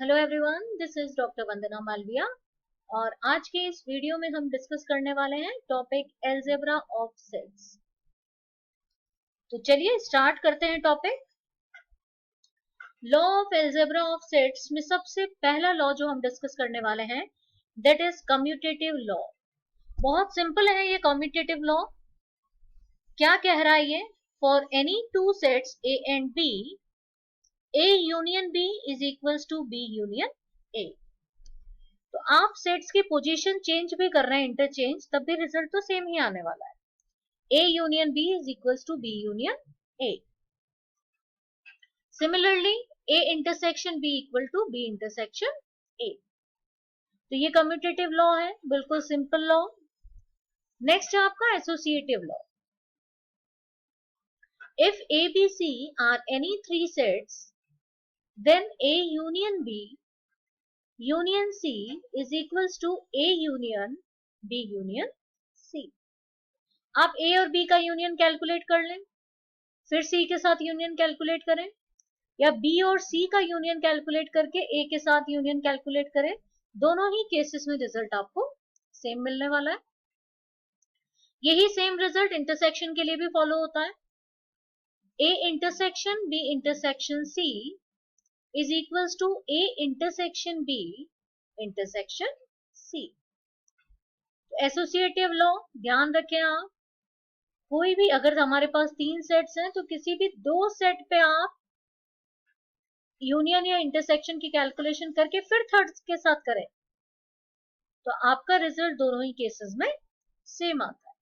Hello everyone, this is doctor Vandana Malviya और आज के इस वीडियो में हम डिस्कस करने वाले हैं टॉपिक अलजेब्रा ऑफ सेट्स। तो चलिए स्टार्ट करते हैं topic. Law of algebra of sets में सबसे पहला लॉ जो हम डिस्कस करने वाले हैं दैट इज कम्यूटेटिव लॉ। बहुत सिंपल है ये कम्यूटेटिव लॉ। क्या कह रहा है ये? For any two sets A and B, A union B is equals to B union A। तो आप सेट्स की पोजीशन चेंज भी कर रहे हैं, इंटरचेंज, तब भी रिजल्ट तो सेम ही आने वाला है। A union B is equals to B union A। Similarly A intersection B equal to B intersection A। तो ये कम्यूटेटिव लॉ है, बिल्कुल सिंपल लॉ। नेक्स्ट है आपका associative law. If A B C are any three sets then A union B union C is equals to A union B union C। आप A और B का union calculate कर लें, फिर C के साथ यूनियन कैलकुलेट करें, या B और C का यूनियन कैलकुलेट करके A के साथ यूनियन कैलकुलेट करें, दोनों ही केसेस में रिजल्ट आपको सेम मिलने वाला है। यही सेम रिजल्ट इंटरसेक्शन के लिए भी फॉलो होता है। A intersection B intersection C is equals to A intersection B intersection C। Associative law ध्यान रखें आप, कोई भी अगर हमारे पास तीन सेट्स हैं तो किसी भी दो सेट पे आप यूनियन या इंटरसेक्शन की कैलकुलेशन करके फिर थर्ड के साथ करें तो आपका रिजल्ट दोनों ही केसेस में सेम आता है।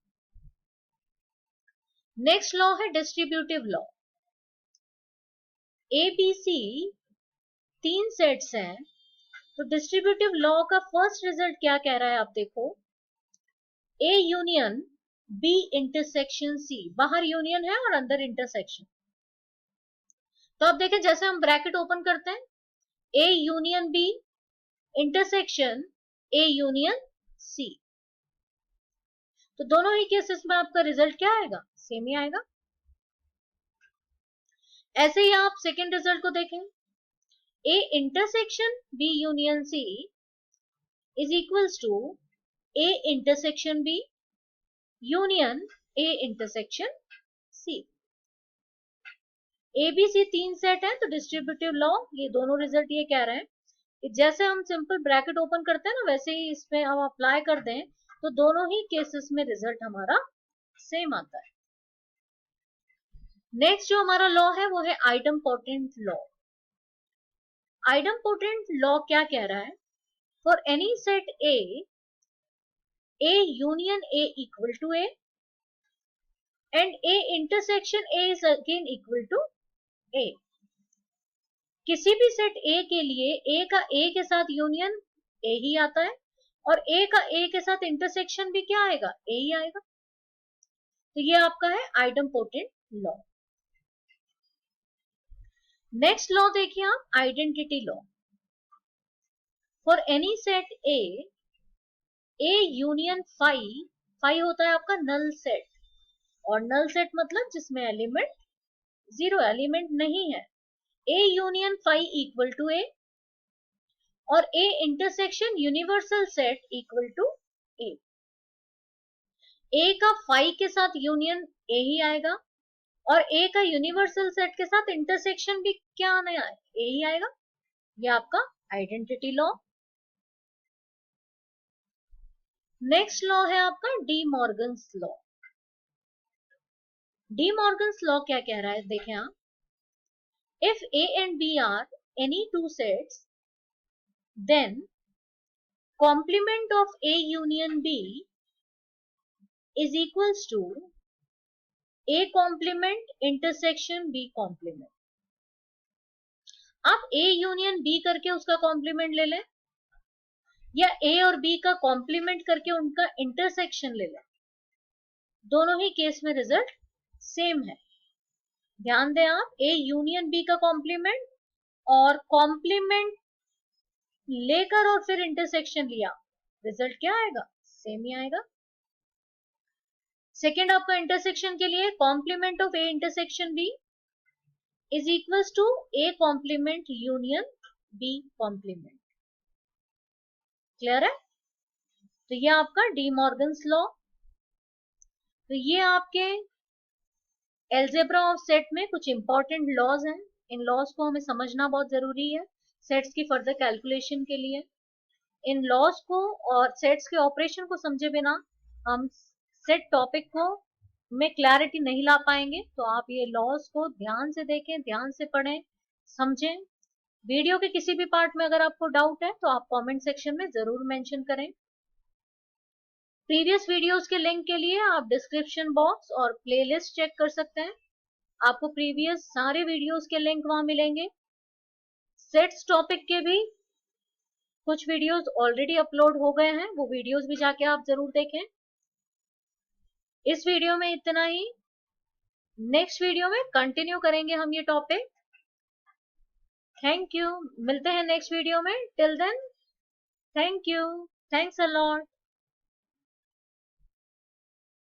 नेक्स्ट लॉ है डिस्ट्रीब्यूटिव लॉ। ABC तीन सेट्स हैं, तो डिस्ट्रीब्यूटिव लॉ का फर्स्ट रिजल्ट क्या कह रहा है आप देखो, A union B intersection C, बाहर यूनियन है और अंदर इंटरसेक्शन। तो अब देखें, जैसे हम ब्रैकेट ओपन करते हैं, A union B intersection A union C, तो दोनों ही केसेस में आपका रिजल्ट क्या आएगा? सेम ही आएगा। ऐसे ही आप सेकेंड रिजल्ट को देखें, A intersection B union C is equals to A intersection B union A intersection C। ABC तीन सेट है, तो डिस्ट्रीब्यूटिव लॉ ये दोनों रिजल्ट ये कह रहे हैं कि जैसे हम सिंपल ब्रैकेट ओपन करते हैं ना, वैसे ही इसमें हम अप्लाई कर दें तो दोनों ही केसेस में रिजल्ट हमारा सेम आता है। नेक्स्ट जो हमारा लॉ है वो है आइडम्पोटेंट लॉ। आइडम्पोटेंट लॉ क्या कह रहा है? For any set A union A equal to A and A intersection A is again equal to A। किसी भी सेट A के लिए A का A के साथ यूनियन A ही आता है और A का A के साथ इंटरसेक्शन भी क्या आएगा? A ही आएगा। तो ये आपका है आइडम्पोटेंट लॉ। नेक्स्ट लॉ देखिए आप, identity law. For any set A union phi होता है आपका नल सेट, और नल सेट मतलब जिसमें एलिमेंट जीरो, एलिमेंट नहीं है। A union phi equal to A और A intersection universal set equal to A। A का फाई के साथ यूनियन A ही आएगा और A का यूनिवर्सल सेट के साथ इंटरसेक्शन भी क्या आना है? A ही आएगा। ये आपका आइडेंटिटी लॉ। नेक्स्ट लॉ है आपका De Morgan's law. De Morgan's law क्या कह रहा है देखें आप, if A and B are any two sets then complement of A union B is equals to A complement intersection B complement. आप A union B करके उसका complement ले लें या A और B का कॉम्प्लीमेंट करके उनका इंटरसेक्शन ले लें, दोनों ही केस में रिजल्ट सेम है। ध्यान दें आप, A यूनियन B का कॉम्प्लीमेंट और कॉम्प्लीमेंट लेकर और फिर इंटरसेक्शन लिया, रिजल्ट क्या आएगा? सेम ही आएगा। सेकेंड आपका इंटरसेक्शन के लिए complement of A intersection B is equals to A complement union B complement. Clear है? तो ये आपका डी मॉर्गन्स लॉ। तो ये आपके एल्जेब्रा ऑफ सेट में कुछ इंपॉर्टेंट लॉज हैं। इन लॉज को हमें समझना बहुत जरूरी है सेट्स की फर्दर कैलकुलेशन के लिए। इन लॉज को और सेट्स के ऑपरेशन को समझे बिना हम सेट टॉपिक को में क्लैरिटी नहीं ला पाएंगे। तो आप ये लॉज को ध्यान से देखें, ध्यान से पढ़ें, समझें। वीडियो के किसी भी पार्ट में अगर आपको डाउट है तो आप कमेंट सेक्शन में जरूर मेंशन करें। प्रीवियस वीडियोस के लिंक के लिए आप डिस्क्रिप्शन बॉक्स और प्लेलिस्ट चेक कर सकते हैं। आपको प्रीवियस सारे वीडियोस के लिंक वहां मिलेंगे। सेट्स टॉपिक के भी कुछ वीडियोस ऑलरेडी अपलोड हो गए हैं, वो वीडियोस भी जाके आप जरूर देखें। इस वीडियो में इतना ही। नेक्स्ट वीडियो में कंटिन्यू करेंगे हम ये टॉपिक। Thank you. मिलते हैं नेक्स्ट वीडियो में। Till then thank you. Thanks a lot.